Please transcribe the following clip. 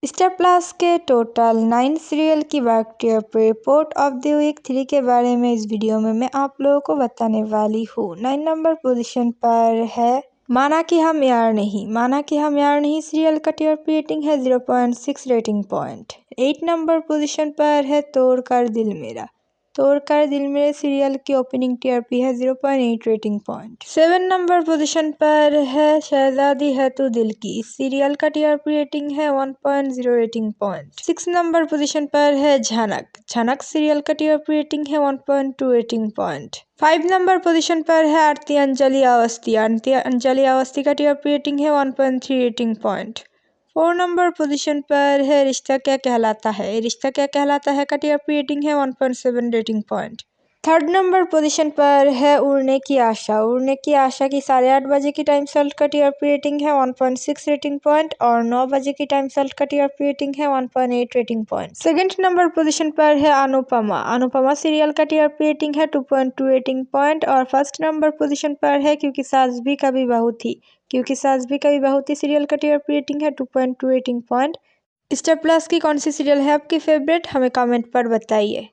Star plus के total 9 serial की report of the week 3 के बारे में इस वीडियो में मैं आप लोगों को बताने वाली हूँ। 9 नंबर पोजीशन पर है माना कि हम यार नहीं सीरियल का टीआरपी रेटिंग है 0.6 रेटिंग पॉइंट। 8 नंबर पोजीशन पर है तोड़कर दिल मेरे सीरियल की ओपनिंग टीआरपी है 0.8 रेटिंग पॉइंट। 7 नंबर पोजीशन पर है शहजादी है तू दिल की, इस सीरियल का टीआरपी रेटिंग है 1.0 रेटिंग पॉइंट। 6 नंबर पोजीशन पर है झनक सीरियल का टीआरपी रेटिंग है 1.2 रेटिंग पॉइंट। 5 नंबर पोजीशन पर है आरती अंजलि अवस्थी का टीआरपी रेटिंग है 1.3 रेटिंग पॉइंट। 4 नंबर पोजीशन पर है रिश्ता क्या कहलाता है का टीआरपी रेटिंग है 1.7 rating point. 3rd number position पर है उड़ने की आशा की 8:30 बजे की टाइम स्लॉट का टीआरपी रेटिंग है 1.6 रेटिंग पॉइंट और 9 बजे की टाइम स्लॉट का टीआरपी रेटिंग है 1.8 rating point. 2nd number position पर है अनुपमा सीरियल का टीआरपी रेटिंग है 2.2 रेटिंग पॉइंट और 1st नंबर पोजीशन पर है क्योंकि सास भी कभी बहू थी सीरियल का टीआरपी रेटिंग है 2.2 रेटिंग पॉइंट। स्टार प्लस की कौन सी सीरियल है आपकी फेवरेट, हमें कमेंट पर बताइए।